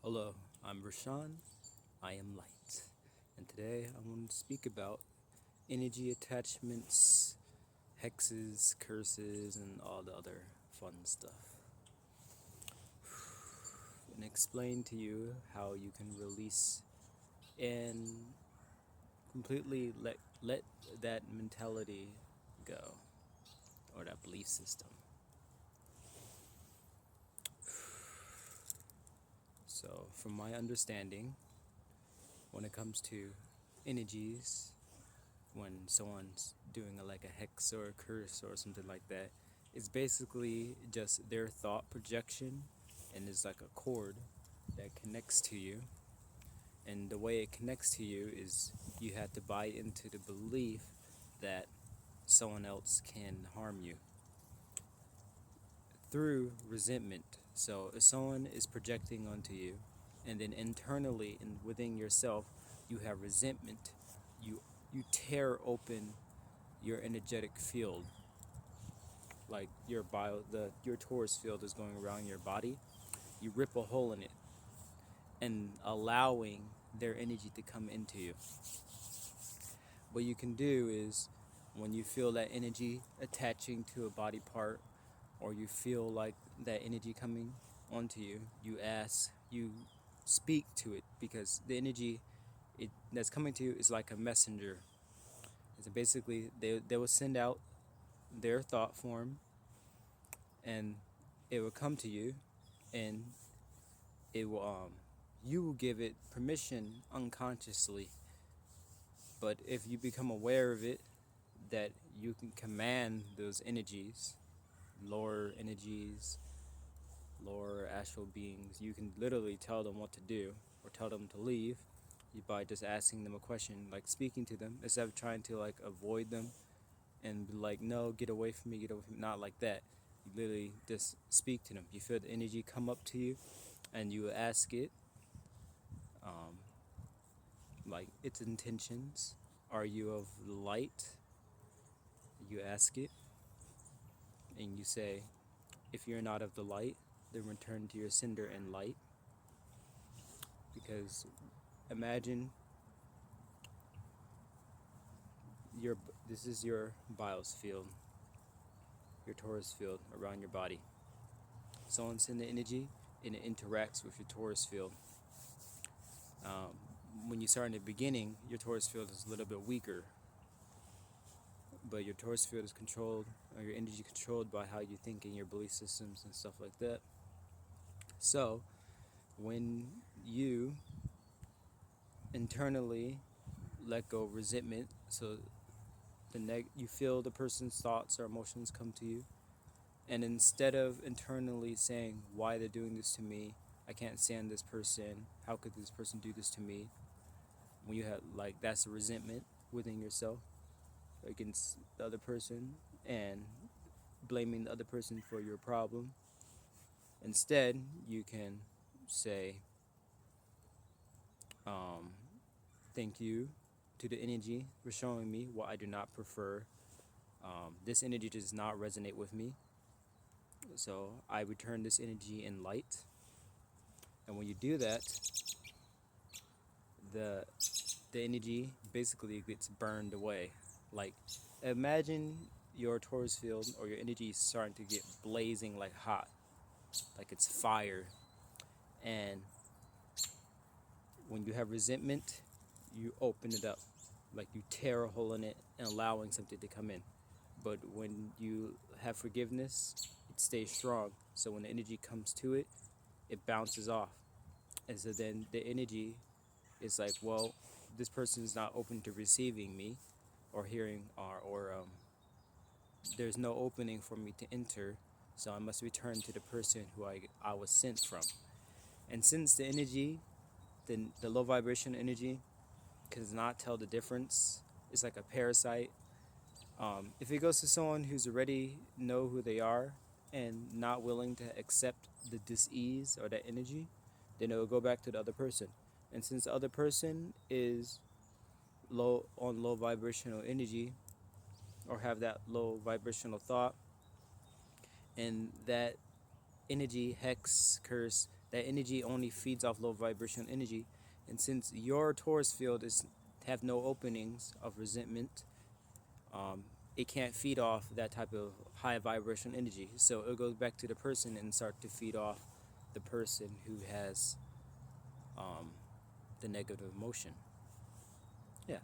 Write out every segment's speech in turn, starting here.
Hello, I'm Rashawn. I am light. And today I want to speak about energy attachments, hexes, curses, and all the other fun stuff. And explain to you how you can release and completely let that mentality go, or that belief system. So, from my understanding, when it comes to energies, when someone's doing like a hex or a curse or something like that, it's basically just their thought projection, and it's like a cord that connects to you. And the way it connects to you is you have to buy into the belief that someone else can harm you through resentment. So if someone is projecting onto you, and then internally and within yourself you have resentment, you you tear open your energetic field, like your torus field is going around your body. You rip a hole in it and allowing their energy to come into you. What you can do is, when you feel that energy attaching to a body part, or you feel like that energy coming onto you, you speak to it, because the energy that's coming to you is like a messenger. So basically they will send out their thought form, and it will come to you, and it will you will give it permission unconsciously. But if you become aware of it, that you can command those energies, lower energies, lower astral beings, you can literally tell them what to do or tell them to leave by just asking them a question, like speaking to them, instead of trying to like avoid them and be like, no, get away from me, get away from me. Not like that. You literally just speak to them. You feel the energy come up to you, and you ask it, um, like its intentions. Are you of the light? You ask it, and you say, if you're not of the light, then return to your cinder and light. Because imagine your this is your bios field, your torus field around your body. Someone send the energy, and it interacts with your torus field. Um, when you start in the beginning, your torus field is a little bit weaker, but your torus field is controlled, or your energy controlled by how you think in your belief systems and stuff like that. So when you internally let go of resentment, so you feel the person's thoughts or emotions come to you, and instead of internally saying why they're doing this to me, I can't stand this person, how could this person do this to me, when you have like that's a resentment within yourself against the other person, and blaming the other person for your problem. Instead, you can say, um, thank you to the energy for showing me what I do not prefer. This energy does not resonate with me, so I return this energy in light. And when you do that, the the energy basically gets burned away. Like, imagine your torus field or your energy is starting to get blazing like hot, like it's fire. And when you have resentment, you open it up, like you tear a hole in it and allowing something to come in. But when you have forgiveness, it stays strong. So when the energy comes to it, it bounces off. And so then the energy is like, well, this person is not open to receiving me or hearing, or there's no opening for me to enter. So I must return to the person who I was sent from. And since the energy, the low vibration energy, does not tell the difference, it's like a parasite. If it goes to someone who's already know who they are and not willing to accept the dis-ease or that energy, then it will go back to the other person. And since the other person is low vibrational energy, or have that low vibrational thought, and that energy, hex, curse, That energy only feeds off low vibrational energy, and since your Taurus field is have no openings of resentment, um, it can't feed off that type of high vibrational energy. So it goes back to the person and start to feed off the person who has um, the negative emotion. Yeah.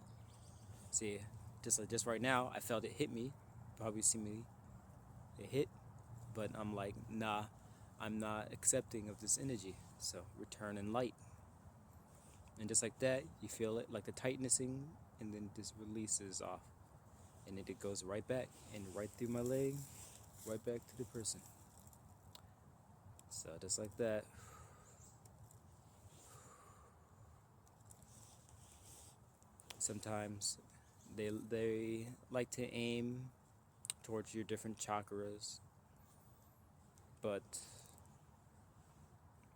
See, just right now, I felt it hit me. Probably see me, it hit, but I'm like, nah, I'm not accepting of this energy. So return in light, and just like that, you feel it like the tightnessing, and then this releases off, and then it goes right back and right through my leg, right back to the person. So just like that. Sometimes they like to aim towards your different chakras, but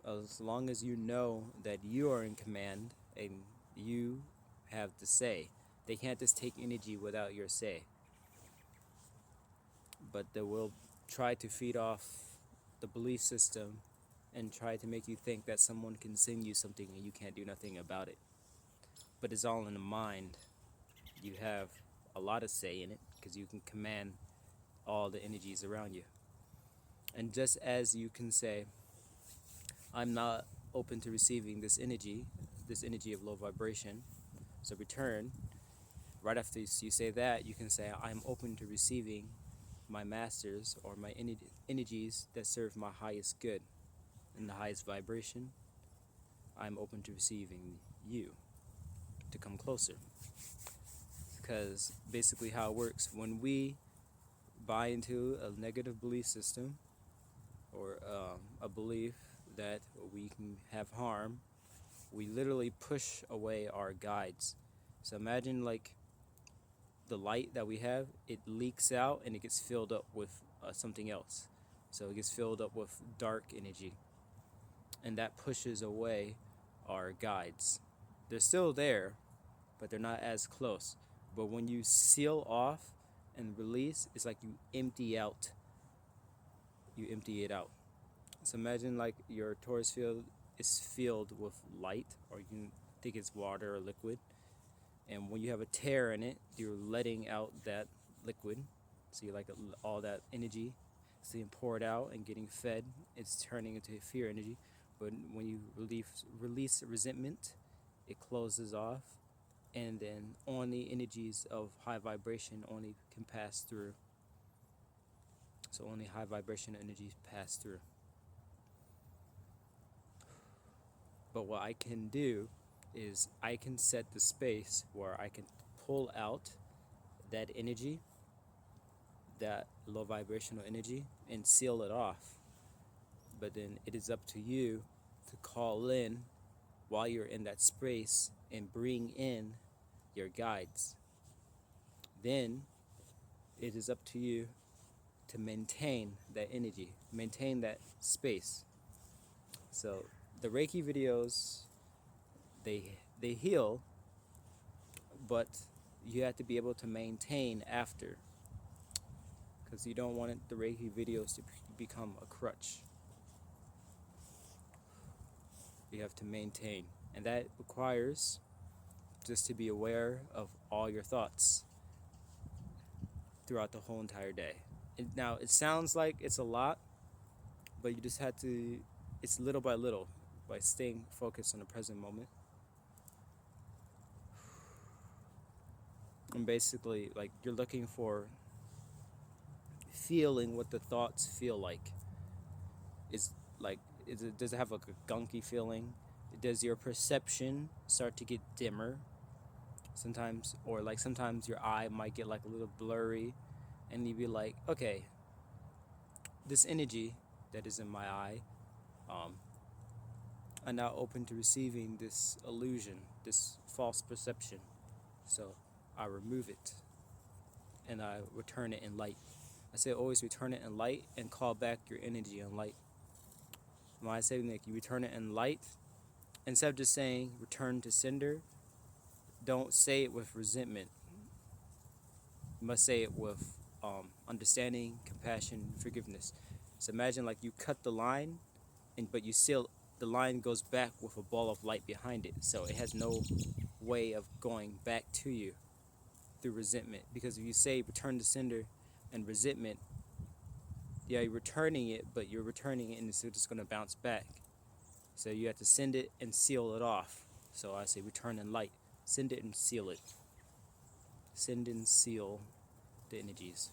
as long as you know that you are in command and you have the say, they can't just take energy without your say. But they will try to feed off the belief system and try to make you think that someone can send you something and you can't do nothing about it. But it's all in the mind. You have a lot of say in it because you can command all the energies around you. And just as you can say, I'm not open to receiving this energy of low vibration, so return. Right after you say that, you can say, I'm open to receiving my masters or my energies that serve my highest good and the highest vibration. I'm open to receiving you to come closer. Because basically, how it works, when we buy into a negative belief system or a belief that we can have harm, we literally push away our guides. So imagine like the light that we have, it leaks out and it gets filled up with something else. So it gets filled up with dark energy, and that pushes away our guides. They're still there, but they're not as close. But when you seal off and release, it's like you empty it out. So imagine like your Taurus field is filled with light, or you can think it's water or liquid. And when you have a tear in it, you're letting out that liquid. So you like all that energy is being poured out and getting fed. It's turning into fear energy. But when you release resentment, it closes off, and then only energies of high vibration only can pass through. So only high vibration energies pass through. But what I can do is I can set the space where I can pull out that energy, that low vibrational energy, and seal it off. But then it is up to you to call in while you're in that space and bring in your guides. Then it is up to you to maintain that energy, maintain that space. So the Reiki videos, they heal, but you have to be able to maintain after, because you don't want the Reiki videos to become a crutch. You have to maintain, and that requires just to be aware of all your thoughts throughout the whole entire day. And now it sounds like it's a lot, but you just have to, it's little by little, by staying focused on the present moment. And basically, like, you're looking for feeling what the thoughts feel like. Does it have like a gunky feeling? Does your perception start to get dimmer sometimes? Or like sometimes your eye might get like a little blurry, and you'd be like, okay, this energy that is in my eye, I'm now open to receiving this illusion, this false perception. So I remove it and I return it in light. I say always return it in light and call back your energy in light. When I say like you return it in light, instead of just saying return to sender, don't say it with resentment. You must say it with understanding, compassion, forgiveness. So imagine like you cut the line, but you still the line goes back with a ball of light behind it. So it has no way of going back to you through resentment. Because if you say return to sender and resentment, yeah, you're returning it, but you're returning it and it's just going to bounce back. So you have to send it and seal it off. So I say return in light. Send it and seal it. Send and seal the energies.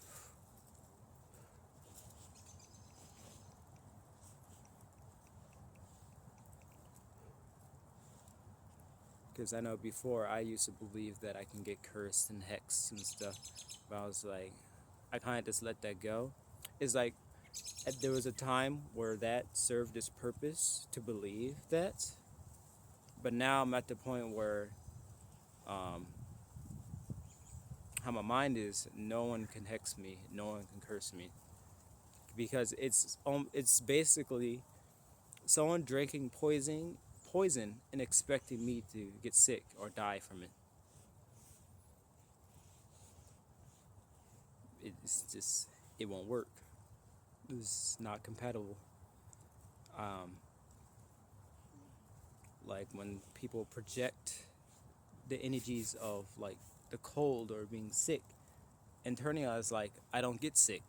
Because I know before I used to believe that I can get cursed and hexed and stuff. But I was like, I kind of just let that go. It's like there was a time where that served its purpose to believe that. But now I'm at the point where how my mind is, no one can hex me, no one can curse me. Because it's basically someone drinking poison and expecting me to get sick or die from it. It's just, it won't work. It's not compatible. Like when people project the energies of like the cold or being sick, and turning out it's like I don't get sick,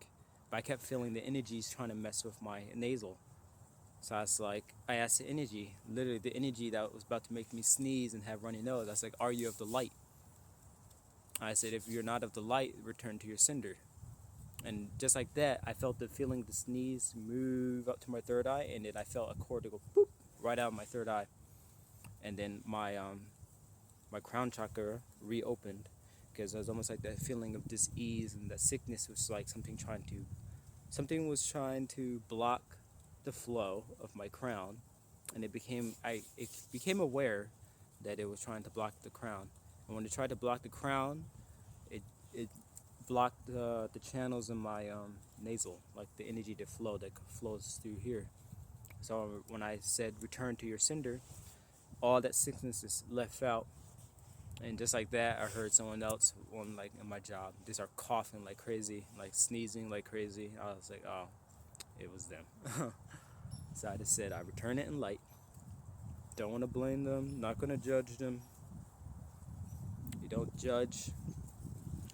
but I kept feeling the energies trying to mess with my nasal. So I was like, I asked the energy, literally the energy that was about to make me sneeze and have runny nose. I was like, are you of the light? I said, if you're not of the light, return to your sender. And just like that, I felt the feeling, the sneeze move up to my third eye, and then I felt a cord go boop right out of my third eye, and then my crown chakra reopened, because it was almost like that feeling of dis-ease, and that sickness was like something was trying to block the flow of my crown, and it became aware that it was trying to block the crown, and when it tried to block the crown, it blocked the channels in my nasal, like the energy that flows through here. So when I said return to your sender, all that sickness is left out. And just like that, I heard someone else on like in my job, they start coughing like crazy, like sneezing like crazy. I was like, oh, it was them. So I just said I return it in light. Don't want to blame them, not going to judge them. You don't judge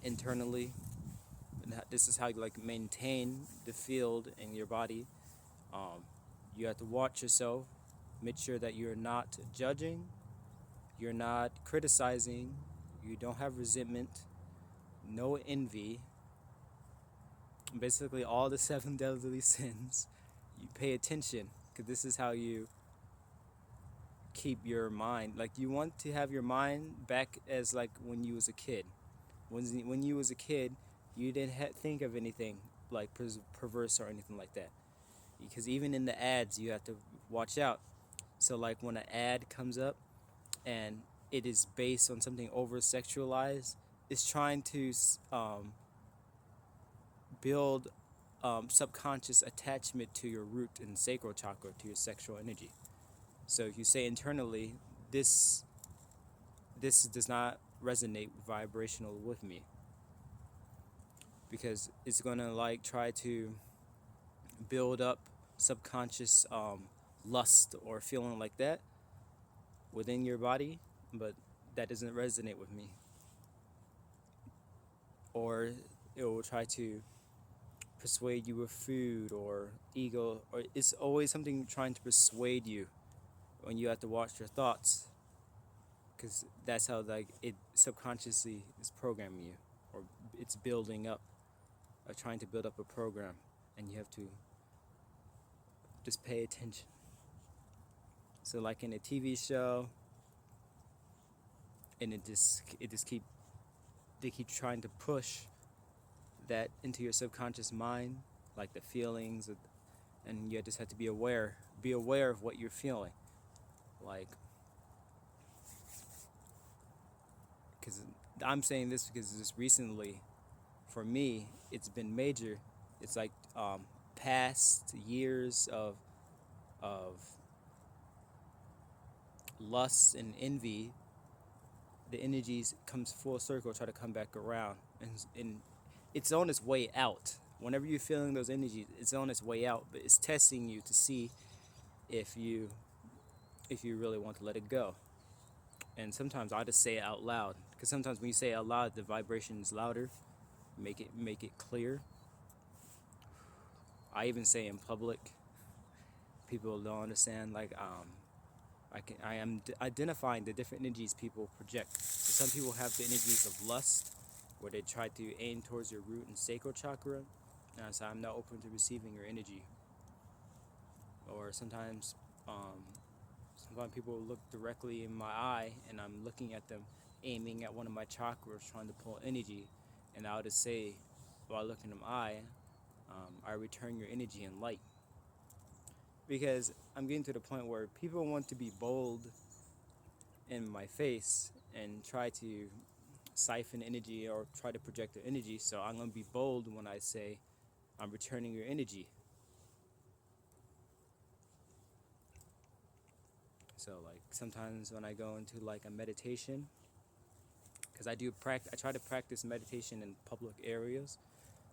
internally. And this is how you like maintain the field in your body. You have to watch yourself, make sure that you're not judging, you're not criticizing, you don't have resentment, no envy. Basically all the 7 deadly sins. You pay attention, because this is how you keep your mind, like you want to have your mind back as like when you was a kid. When you was a kid, you didn't think of anything like perverse or anything like that, because even in the ads you have to watch out. So like when an ad comes up and it is based on something over sexualized, it's trying to build subconscious attachment to your root and sacral chakra, to your sexual energy. So if you say internally, this does not resonate vibrational with me, because it's gonna like try to build up subconscious lust or feeling like that within your body, but that doesn't resonate with me. Or it will try to persuade you with food or ego, or it's always something trying to persuade you, when you have to watch your thoughts, because that's how like it subconsciously is programming you, or it's building up, or trying to build up a program, and you have to just pay attention. So like in a TV show, and they keep trying to push that into your subconscious mind, like the feelings, and you just have to be aware of what you're feeling, like, because I'm saying this because just recently, for me, it's been major. It's like past years of lust and envy, the energies comes full circle, try to come back around, and it's on its way out. Whenever you're feeling those energies, it's on its way out, but it's testing you to see if you if you really want to let it go. And sometimes I just say it out loud, because sometimes when you say it out loud, the vibration is louder. Make it clear. I even say in public. People don't understand. Like I am identifying the different energies people project. So some people have the energies of lust, where they try to aim towards your root and sacral chakra. And so I'm not open to receiving your energy. Or um, sometimes people look directly in my eye, and I'm looking at them, aiming at one of my chakras, trying to pull energy. And I'll just say, while looking in my eye, I return your energy in light. Because I'm getting to the point where people want to be bold in my face and try to siphon energy or try to project their energy. So I'm going to be bold when I say I'm returning your energy. So like sometimes when I go into like a meditation, because I try to practice meditation in public areas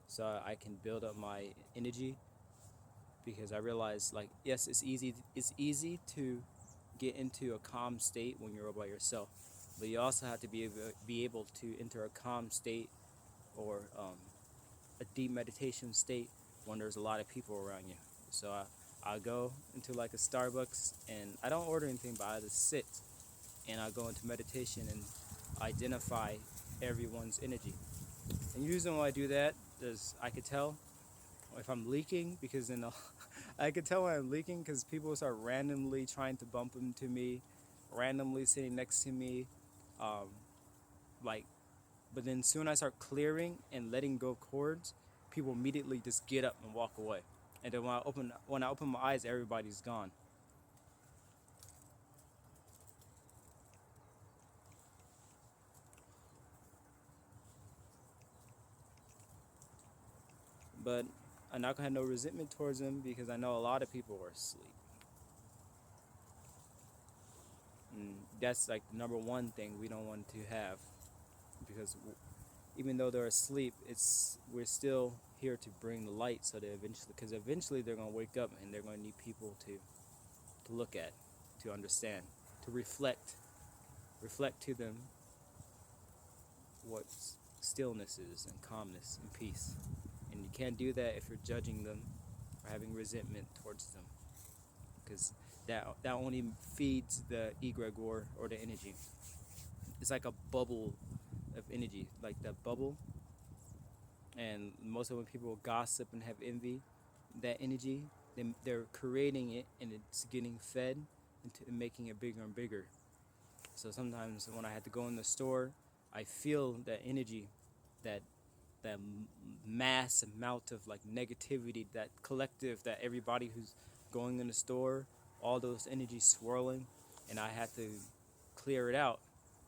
so I can build up my energy, because I realize, like, yes, it's easy to get into a calm state when you're all by yourself, but you also have to be able to enter a calm state, or a deep meditation state, when there's a lot of people around you. So I go into like a Starbucks, and I don't order anything, but I just sit and I go into meditation and identify everyone's energy. And usually when I do that, I could tell if I'm leaking, because then I could tell when I'm leaking, because people start randomly trying to bump into me, randomly sitting next to me, like. But then soon I start clearing and letting go cords, people immediately just get up and walk away. And then when I open my eyes, everybody's gone. But I'm not gonna have no resentment towards them, because I know a lot of people are asleep. And that's like the number one thing we don't want to have, because even though they're asleep, we're still here to bring the light, so that eventually they're gonna wake up, and they're gonna need people to look at, to understand, to reflect to them what stillness is, and calmness and peace. And you can't do that if you're judging them or having resentment towards them, because that only feeds the egregore, or the energy. It's like a bubble of energy, like that bubble. And most of when people gossip and have envy, that energy, they're creating it, and it's getting fed into making it bigger and bigger. So sometimes when I had to go in the store, I feel that energy, that that mass amount of like negativity, that collective, that everybody who's going in the store, all those energies swirling, and I had to clear it out.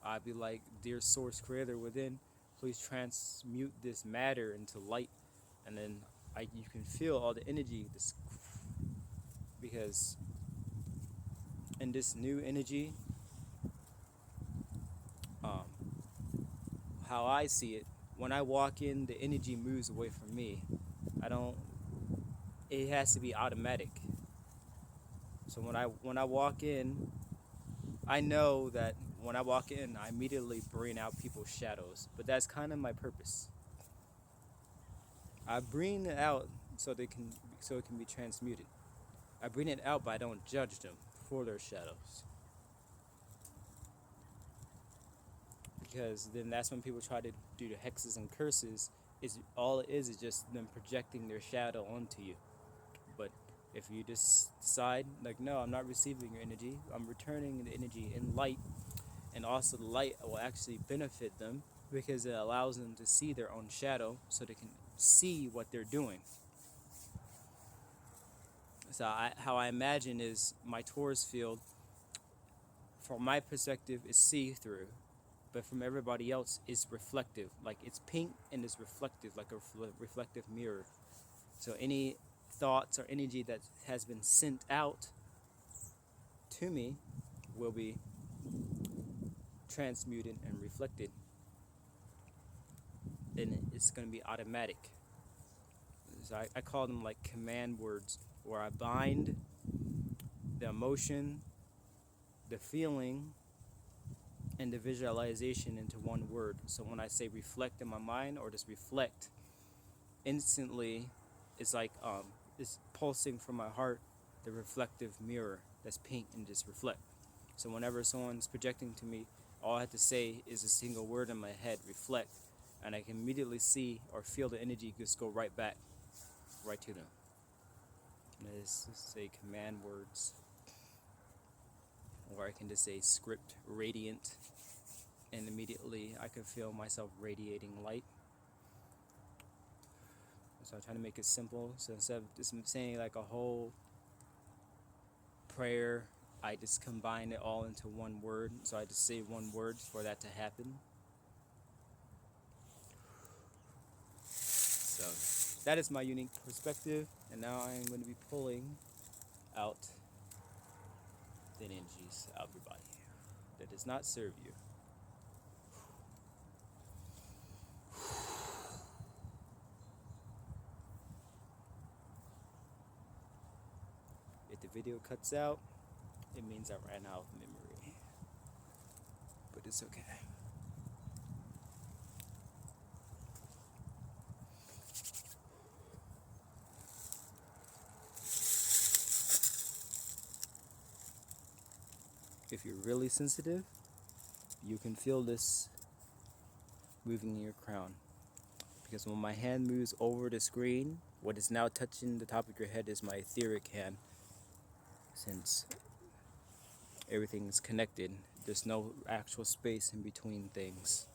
I'd be like, dear source creator within, please transmute this matter into light. And then you can feel all the energy, because in this new energy, um, how I see it, when I walk in, the energy moves away from me. I don't. It has to be automatic. So when I walk in, I know that when I walk in, I immediately bring out people's shadows. But that's kind of my purpose. I bring it out so it can be transmuted. I bring it out, but I don't judge them for their shadows. Because then that's when people try to do the hexes and curses. All it is just them projecting their shadow onto you. But if you just decide, like, no, I'm not receiving your energy, I'm returning the energy in light, and also the light will actually benefit them, because it allows them to see their own shadow, so they can see what they're doing. So how I imagine is my Taurus field, from my perspective, is see-through, but from everybody else, is reflective. Like, it's pink and it's reflective, like a reflective mirror. So any thoughts or energy that has been sent out to me will be transmuted and reflected. And it's going to be automatic. So I call them like command words, where I bind the emotion the feeling and the visualization into one word. So when I say reflect in my mind, or just reflect, instantly it's like it's pulsing from my heart, the reflective mirror that's pink, and just reflect. So whenever someone's projecting to me, all I have to say is a single word in my head, reflect, and I can immediately see or feel the energy just go right back, right to them. And I just say command words, or I can just say script radiant, and immediately I can feel myself radiating light. So I'm trying to make it simple. So instead of just saying like a whole prayer, I just combine it all into one word. So I just say one word for that to happen. So that is my unique perspective. And now I'm going to be pulling out the energies out of your body that does not serve you. If the video cuts out, it means I ran out of memory. But it's okay. If you're really sensitive, you can feel this moving in your crown. Because when my hand moves over the screen, what is now touching the top of your head is my etheric hand. Since everything is connected, there's no actual space in between things.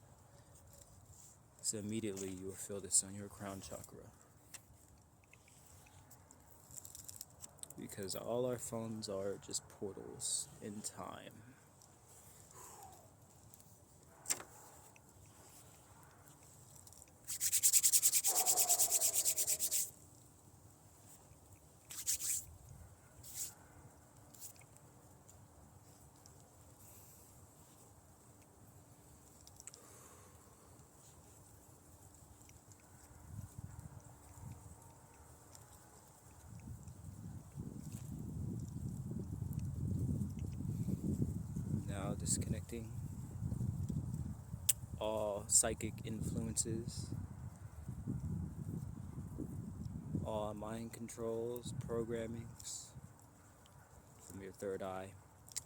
So immediately you will feel this on your crown chakra. Because all our phones are just portals in time. Now disconnecting all psychic influences, all mind controls, programmings from your third eye,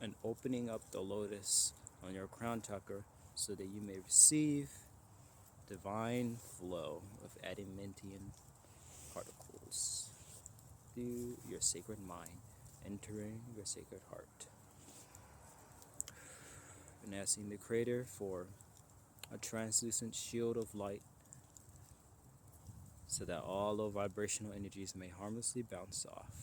and opening up the lotus on your crown chakra so that you may receive divine flow of adamantium particles through your sacred mind, entering your sacred heart. And asking the Creator for a translucent shield of light so that all low vibrational energies may harmlessly bounce off.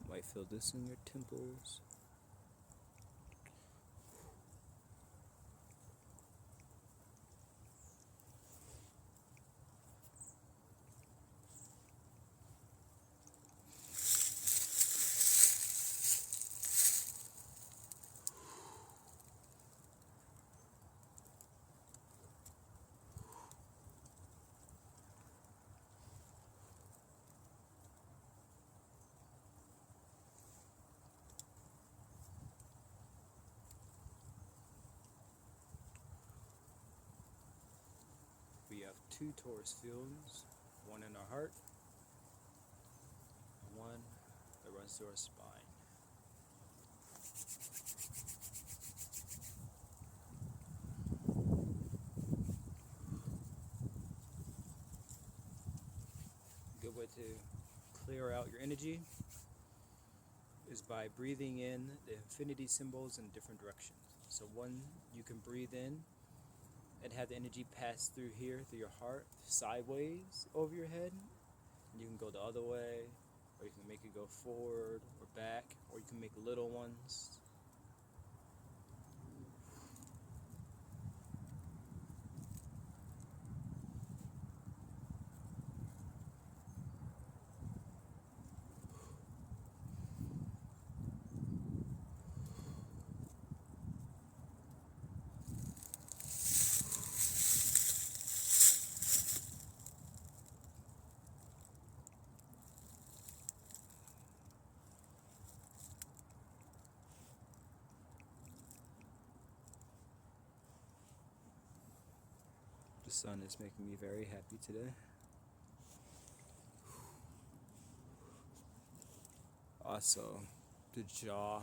You might feel this in your temples. We have two torus fields, one in our heart, and one that runs through our spine. Good way to clear out your energy is by breathing in the infinity symbols in different directions. So one, you can breathe in and have the energy pass through here, through your heart, sideways over your head. You can go the other way, or you can make it go forward or back, or you can make little ones. The sun is making me very happy today. Also, the jaw, I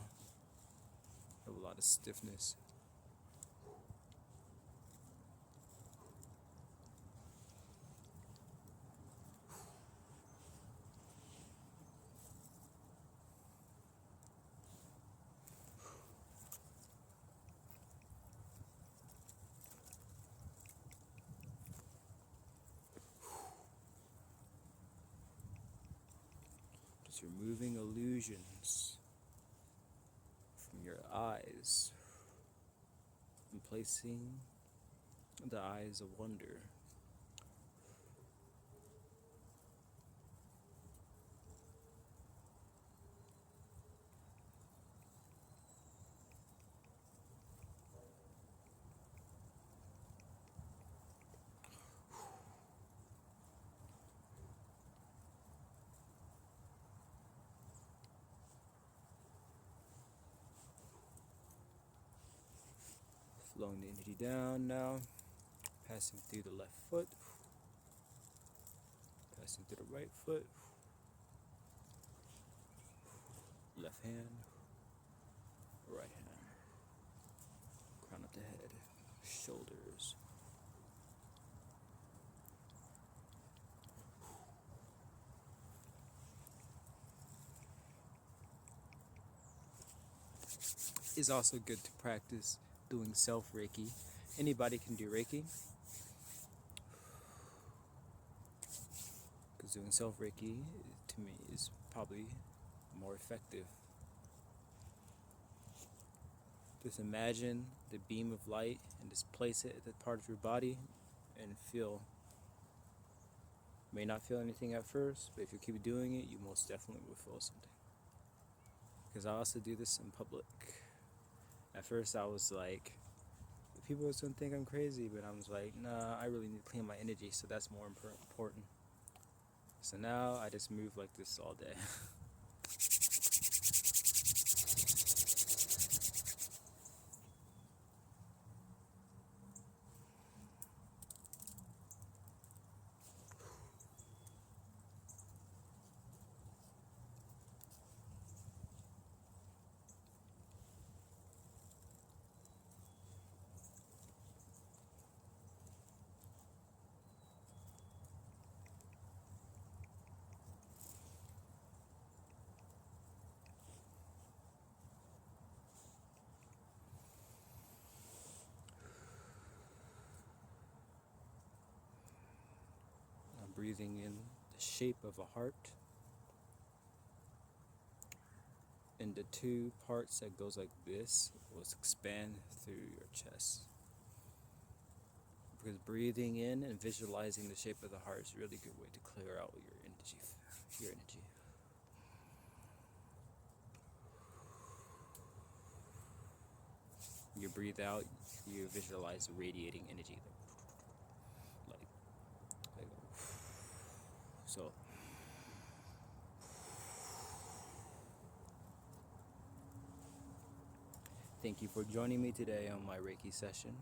have a lot of stiffness. Just removing illusions from your eyes and placing the eyes of wonder. Flowing the energy down now, passing through the left foot, passing through the right foot, left hand, right hand, crown of the head, shoulders. It's also good to practice doing self-reiki. Anybody can do reiki, because doing self-reiki to me is probably more effective. Just imagine the beam of light and just place it at that part of your body and feel. You may not feel anything at first, but if you keep doing it, you most definitely will feel something. Because I also do this in public. At first I was like, people was gonna think I'm crazy, but I was like, nah, I really need to clean my energy, so that's more important. So now I just move like this all day. I'm breathing in the shape of a heart, and the two parts that goes like this will expand through your chest. Because breathing in and visualizing the shape of the heart is a really good way to clear out your energy. You breathe out, you visualize radiating energy. Like so. Thank you for joining me today on my Reiki session.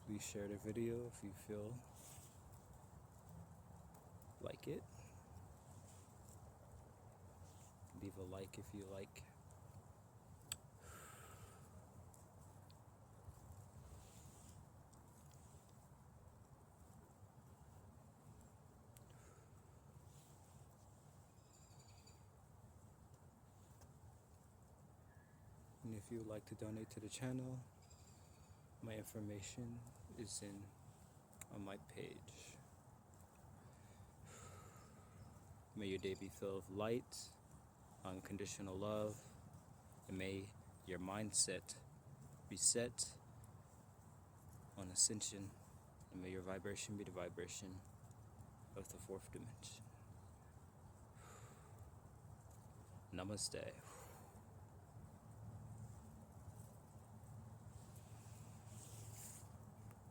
Please share the video if you feel like it. Leave a like if you like. And if you would like to donate to the channel, My information is on my page. May your day be filled of light, unconditional love, and may your mindset be set on ascension, and may your vibration be the vibration of the fourth dimension. Namaste.